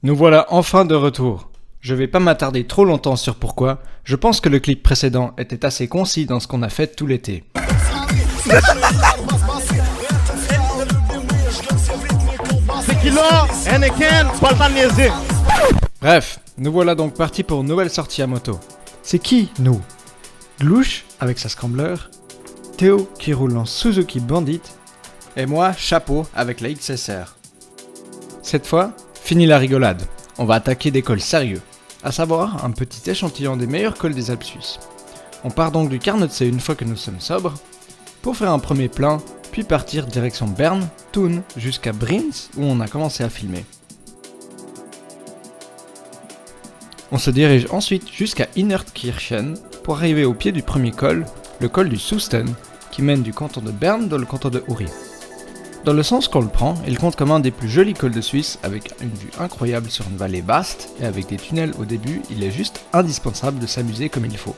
Nous voilà enfin de retour. Je vais pas m'attarder trop longtemps sur pourquoi, je pense que le clip précédent était assez concis dans ce qu'on a fait tout l'été. Bref, nous voilà donc partis pour une nouvelle sortie à moto. C'est qui, nous? Glouche, avec sa scrambler, Théo qui roule en Suzuki Bandit, et moi, Chapeau, avec la XSR. Cette fois, fini la rigolade, on va attaquer des cols sérieux, à savoir un petit échantillon des meilleurs cols des Alpes suisses. On part donc du Carnotsee une fois que nous sommes sobres, pour faire un premier plein, puis partir direction Berne, Thun, jusqu'à Brienz, où on a commencé à filmer. On se dirige ensuite jusqu'à Innertkirchen, pour arriver au pied du premier col, le col du Susten, qui mène du canton de Berne dans le canton de Uri. Dans le sens qu'on le prend, il compte comme un des plus jolis cols de Suisse, avec une vue incroyable sur une vallée vaste, et avec des tunnels au début, il est juste indispensable de s'amuser comme il faut.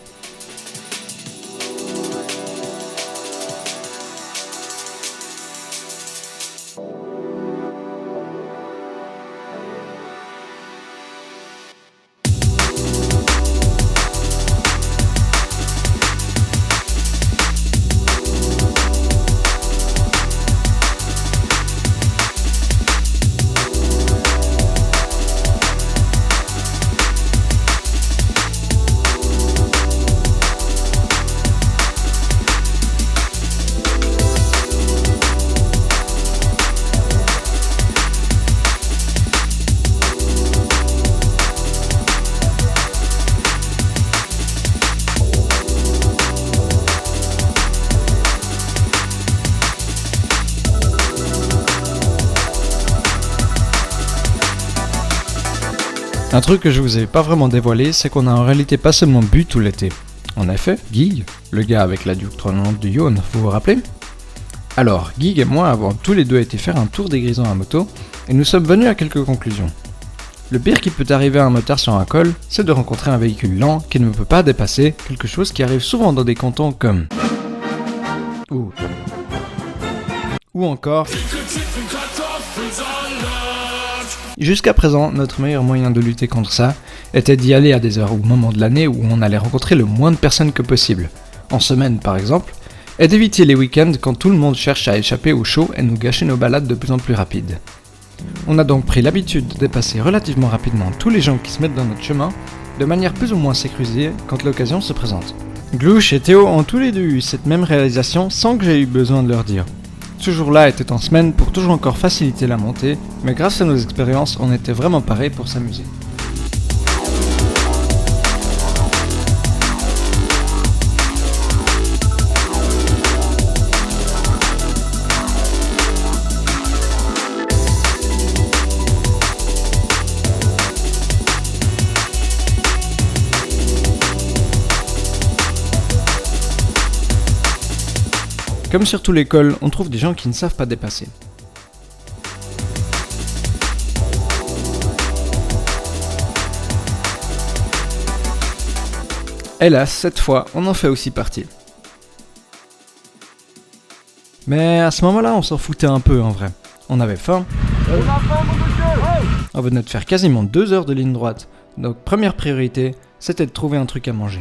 Un truc que je vous ai pas vraiment dévoilé, c'est qu'on a en réalité pas seulement bu tout l'été. En effet, Guy, le gars avec la Duke 390 du Yonne, vous vous rappelez? Alors, Guy et moi avons tous les deux été faire un tour des Grisons à moto, et nous sommes venus à quelques conclusions. Le pire qui peut arriver à un motard sur un col, c'est de rencontrer un véhicule lent qui ne peut pas dépasser, quelque chose qui arrive souvent dans des cantons comme... Ou encore... Jusqu'à présent, notre meilleur moyen de lutter contre ça était d'y aller à des heures ou moments de l'année où on allait rencontrer le moins de personnes que possible, en semaine par exemple, et d'éviter les week-ends quand tout le monde cherche à échapper au chaud et nous gâcher nos balades de plus en plus rapides. On a donc pris l'habitude de dépasser relativement rapidement tous les gens qui se mettent dans notre chemin, de manière plus ou moins sécurisée quand l'occasion se présente. Glouche et Théo ont tous les deux eu cette même réalisation sans que j'aie eu besoin de leur dire. Ce jour-là était en semaine pour toujours encore faciliter la montée, mais grâce à nos expériences, on était vraiment parés pour s'amuser. Comme sur tous les cols, on trouve des gens qui ne savent pas dépasser. Hélas, cette fois, on en fait aussi partie. Mais à ce moment-là, on s'en foutait un peu en vrai. On avait faim. On venait de faire quasiment 2 heures de ligne droite. Donc première priorité, c'était de trouver un truc à manger.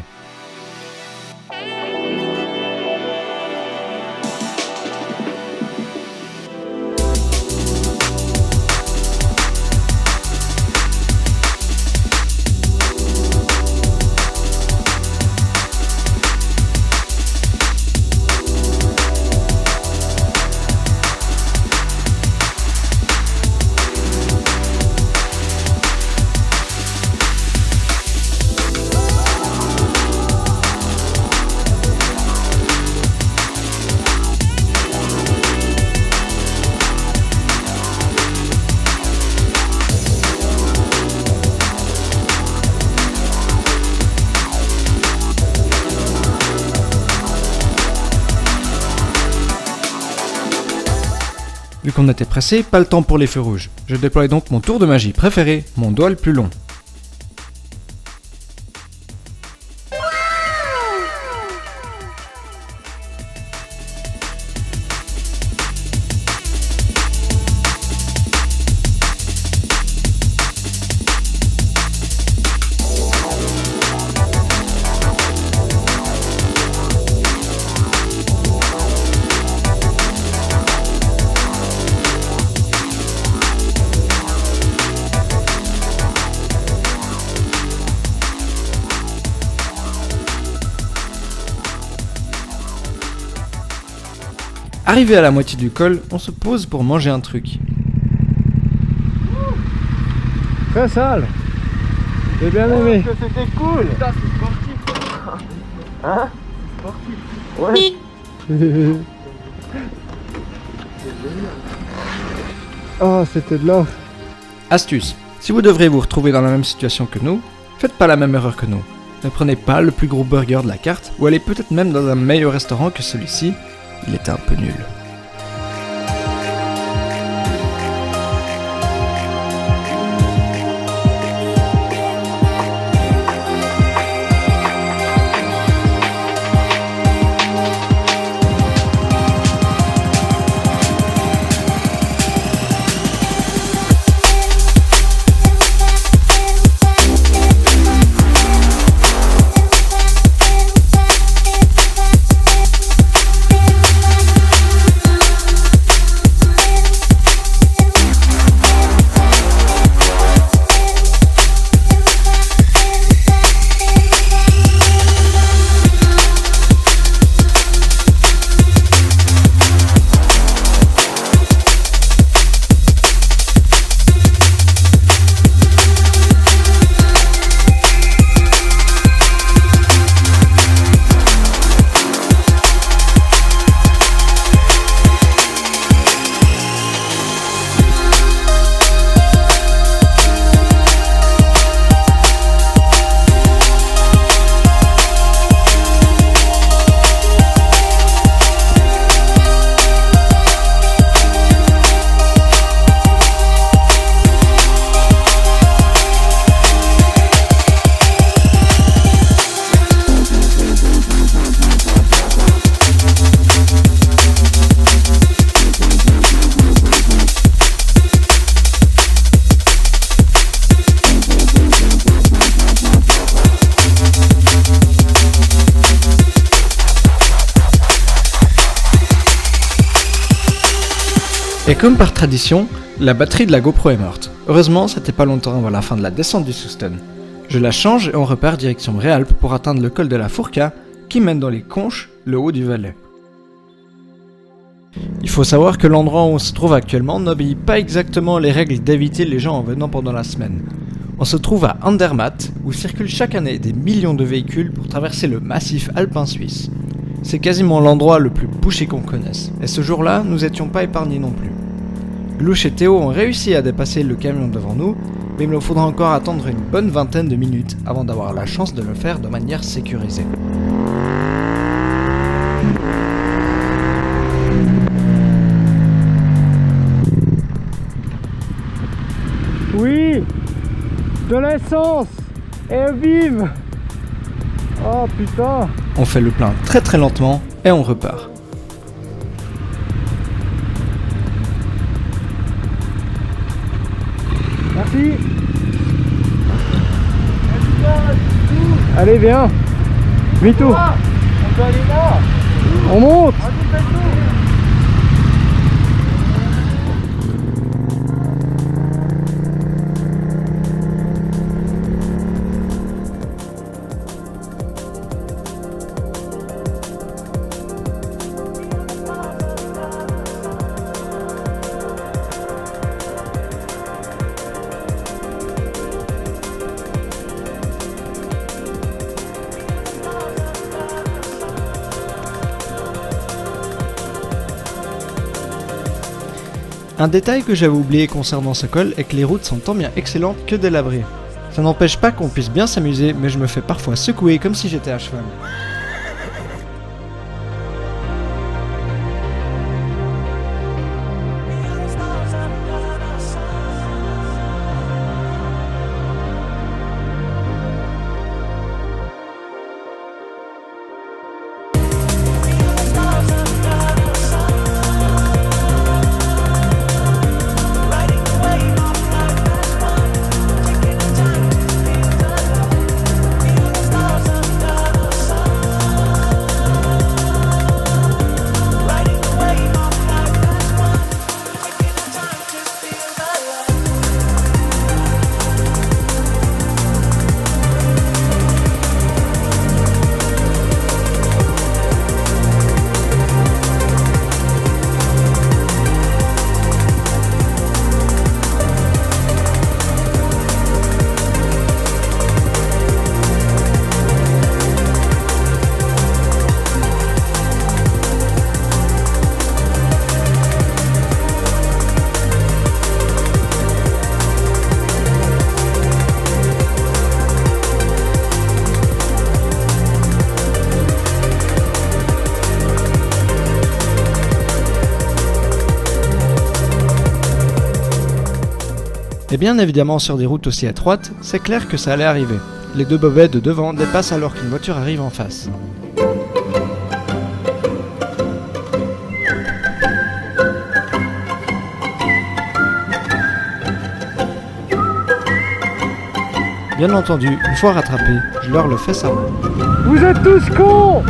Vu qu'on était pressé, pas le temps pour les feux rouges. Je déploie donc mon tour de magie préféré, mon doigt le plus long. Arrivé à la moitié du col, on se pose pour manger un truc. Très sale. J'ai bien aimé. C'était cool. Putain, c'est sportif. Hein? Sportif. Ouais. Oh, c'était de l'or. Astuce, si vous devrez vous retrouver dans la même situation que nous, faites pas la même erreur que nous. Ne prenez pas le plus gros burger de la carte, ou allez peut-être même dans un meilleur restaurant que celui-ci. Il était un peu nul. Et comme par tradition, la batterie de la GoPro est morte. Heureusement, c'était pas longtemps avant la fin de la descente du Souston. Je la change et on repart direction Réalpes pour atteindre le col de la Fourca qui mène dans les Conches, le haut du Valais. Il faut savoir que l'endroit où on se trouve actuellement n'obéit pas exactement les règles d'éviter les gens en venant pendant la semaine. On se trouve à Andermatt, où circulent chaque année des millions de véhicules pour traverser le massif alpin suisse. C'est quasiment l'endroit le plus bouché qu'on connaisse, et ce jour-là, nous étions pas épargnés non plus. Louche et Théo ont réussi à dépasser le camion devant nous, mais il nous faudra encore attendre une bonne vingtaine de minutes avant d'avoir la chance de le faire de manière sécurisée. Oui, de l'essence. Et bim. Oh putain. On fait le plein très très lentement et on repart. Merci. Allez, viens. Demi-tour. On peut aller là. On monte. Un détail que j'avais oublié concernant ce col est que les routes sont tant bien excellentes que délabrées. Ça n'empêche pas qu'on puisse bien s'amuser, mais je me fais parfois secouer comme si j'étais à cheval. Et bien évidemment sur des routes aussi étroites, c'est clair que ça allait arriver. Les deux bobets de devant dépassent alors qu'une voiture arrive en face. Bien entendu, une fois rattrapé, je leur le fais savoir. Vous êtes tous cons.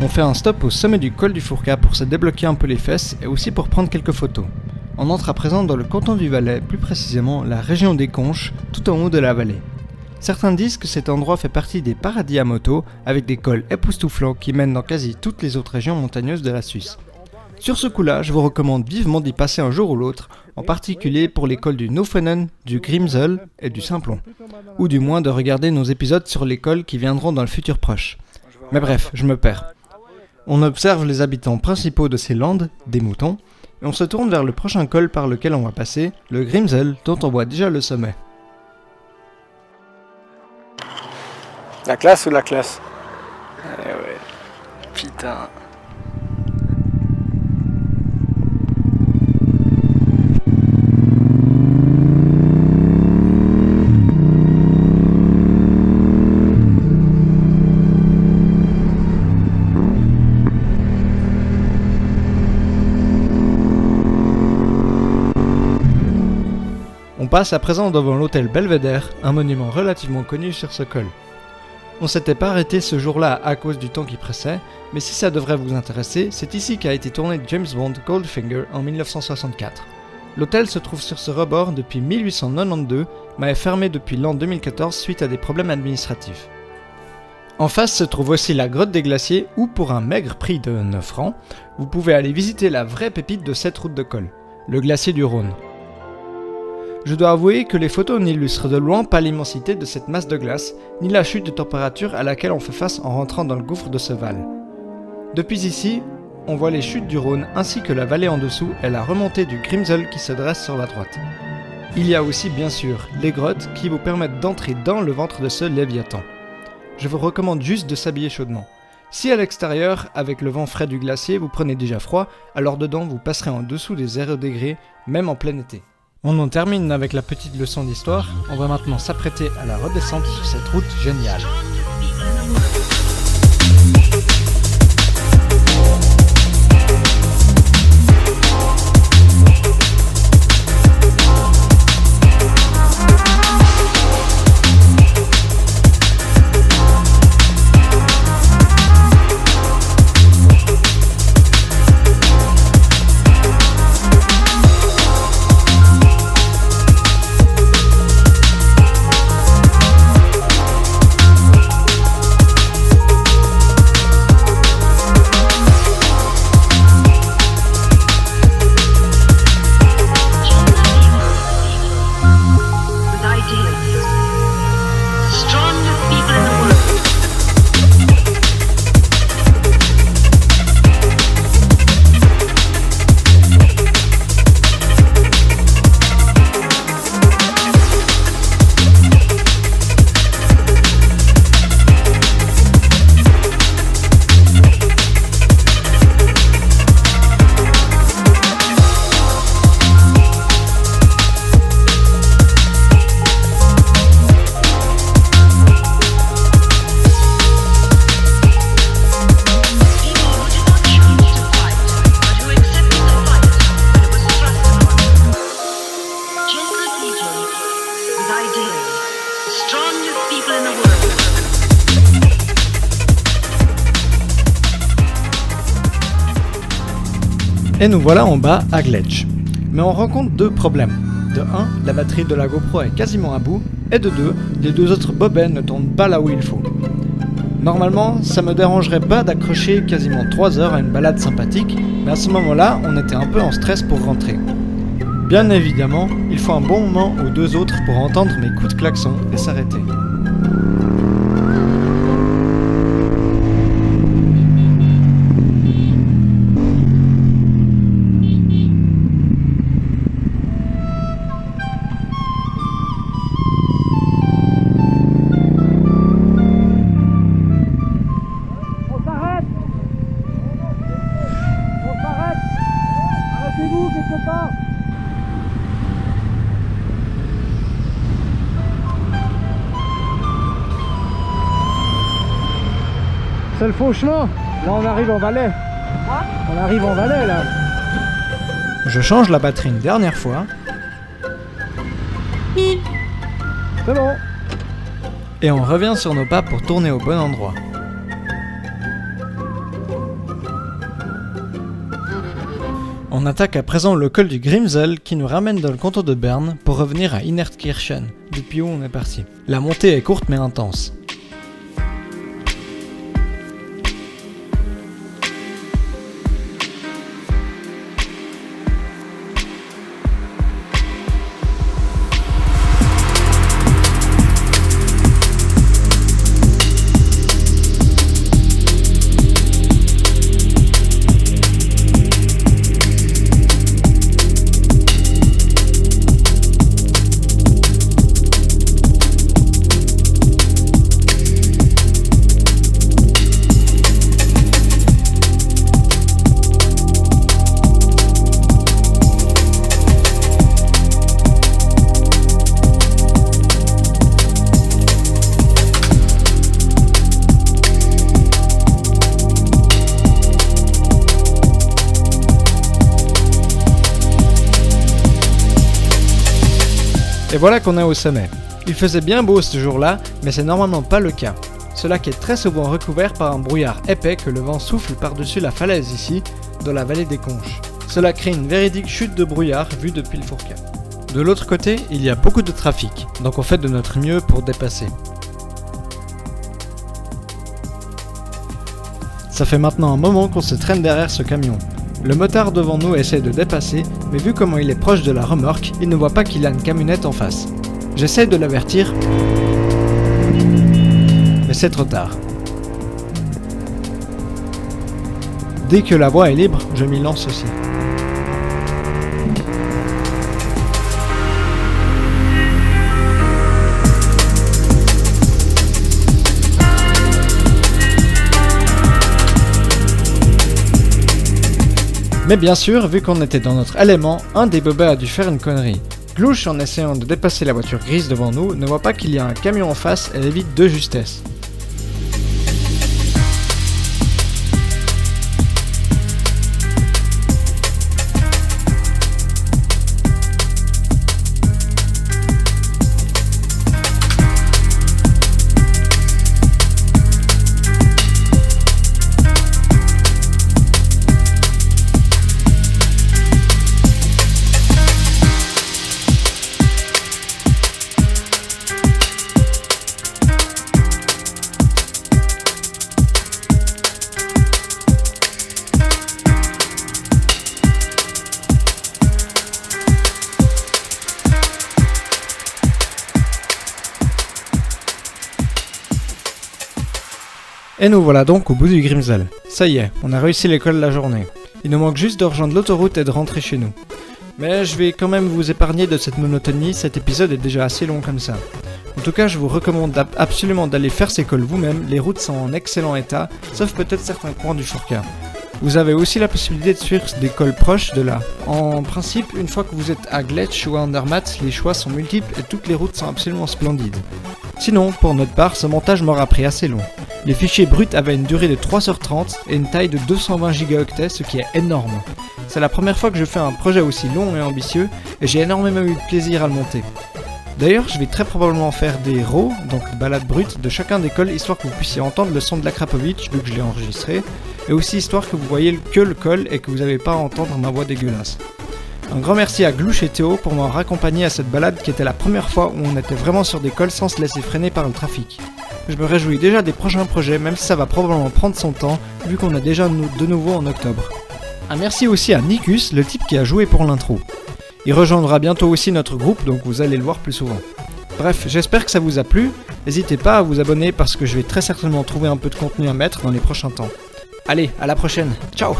On fait un stop au sommet du col du Fourcas pour se débloquer un peu les fesses et aussi pour prendre quelques photos. On entre à présent dans le canton du Valais, plus précisément la région des Conches, tout en haut de la vallée. Certains disent que cet endroit fait partie des paradis à moto, avec des cols époustouflants qui mènent dans quasi toutes les autres régions montagneuses de la Suisse. Sur ce coup-là, je vous recommande vivement d'y passer un jour ou l'autre, en particulier pour les cols du Nofenen, du Grimsel et du Simplon. Ou du moins de regarder nos épisodes sur les cols qui viendront dans le futur proche. Mais bref, je me perds. On observe les habitants principaux de ces landes, des moutons, et on se tourne vers le prochain col par lequel on va passer, le Grimsel, dont on voit déjà le sommet. La classe ou la classe? Eh ouais, putain. passe à présent devant l'hôtel Belvedere, un monument relativement connu sur ce col. On s'était pas arrêté ce jour-là à cause du temps qui pressait, mais si ça devrait vous intéresser, c'est ici qu'a été tourné James Bond Goldfinger en 1964. L'hôtel se trouve sur ce rebord depuis 1892, mais est fermé depuis l'an 2014 suite à des problèmes administratifs. En face se trouve aussi la grotte des glaciers où, pour un maigre prix de 9 francs, vous pouvez aller visiter la vraie pépite de cette route de col, le glacier du Rhône. Je dois avouer que les photos n'illustrent de loin pas l'immensité de cette masse de glace, ni la chute de température à laquelle on fait face en rentrant dans le gouffre de ce val. Depuis ici, on voit les chutes du Rhône ainsi que la vallée en dessous et la remontée du Grimsel qui se dresse sur la droite. Il y a aussi bien sûr les grottes qui vous permettent d'entrer dans le ventre de ce Léviathan. Je vous recommande juste de s'habiller chaudement. Si à l'extérieur, avec le vent frais du glacier, vous prenez déjà froid, alors dedans vous passerez en dessous des 0 degrés, même en plein été. On en termine avec la petite leçon d'histoire, on va maintenant s'apprêter à la redescente sur cette route géniale. Et nous voilà en bas à Gletsch. Mais on rencontre deux problèmes. De 1, la batterie de la GoPro est quasiment à bout, et de 2, les deux autres bobines ne tournent pas là où il faut. Normalement, ça me dérangerait pas d'accrocher quasiment 3 heures à une balade sympathique, mais à ce moment-là, on était un peu en stress pour rentrer. Bien évidemment, il faut un bon moment ou deux autres pour entendre mes coups de klaxon et s'arrêter. Arrêtez-vous quelque part. C'est le faux chemin. Là on arrive en Valais. On arrive en Valais là. Je change la batterie une dernière fois. C'est bon. Et on revient sur nos pas pour tourner au bon endroit. On attaque à présent le col du Grimsel qui nous ramène dans le canton de Berne pour revenir à Innertkirchen, depuis où on est parti. La montée est courte mais intense. Et voilà qu'on est au sommet. Il faisait bien beau ce jour-là, mais c'est normalement pas le cas. Ce lac est très souvent recouvert par un brouillard épais que le vent souffle par-dessus la falaise ici, dans la vallée des Conches. Cela crée une véridique chute de brouillard vue depuis le Fourca. De l'autre côté, il y a beaucoup de trafic, donc on fait de notre mieux pour dépasser. Ça fait maintenant un moment qu'on se traîne derrière ce camion. Le motard devant nous essaie de dépasser, mais vu comment il est proche de la remorque, il ne voit pas qu'il a une camionnette en face. J'essaie de l'avertir, mais c'est trop tard. Dès que la voie est libre, je m'y lance aussi. Mais bien sûr, vu qu'on était dans notre élément, un des bobets a dû faire une connerie. Glouche, en essayant de dépasser la voiture grise devant nous, ne voit pas qu'il y a un camion en face et l'évite de justesse. Et nous voilà donc au bout du Grimsel. Ça y est, on a réussi l'école de la journée. Il nous manque juste de rejoindre l'autoroute et de rentrer chez nous. Mais je vais quand même vous épargner de cette monotonie, cet épisode est déjà assez long comme ça. En tout cas, je vous recommande absolument d'aller faire ces cols vous-même, les routes sont en excellent état, sauf peut-être certains coins du Fourca. Vous avez aussi la possibilité de suivre des cols proches de là. En principe, une fois que vous êtes à Gletsch ou à Andermatt, les choix sont multiples et toutes les routes sont absolument splendides. Sinon, pour notre part, ce montage m'aura pris assez long. Les fichiers bruts avaient une durée de 3h30 et une taille de 220 gigaoctets, ce qui est énorme. C'est la première fois que je fais un projet aussi long et ambitieux, et j'ai énormément eu de plaisir à le monter. D'ailleurs, je vais très probablement faire des RAW, donc balades brutes, de chacun des cols, histoire que vous puissiez entendre le son de l'Akrapovic, vu que je l'ai enregistré, et aussi histoire que vous voyez que le col et que vous n'avez pas à entendre ma voix dégueulasse. Un grand merci à Glouche et Théo pour m'avoir accompagné à cette balade qui était la première fois où on était vraiment sur des cols sans se laisser freiner par le trafic. Je me réjouis déjà des prochains projets, même si ça va probablement prendre son temps, vu qu'on est déjà de nouveau en octobre. Un merci aussi à Nikus, le type qui a joué pour l'intro. Il rejoindra bientôt aussi notre groupe, donc vous allez le voir plus souvent. Bref, j'espère que ça vous a plu, n'hésitez pas à vous abonner parce que je vais très certainement trouver un peu de contenu à mettre dans les prochains temps. Allez, à la prochaine, ciao!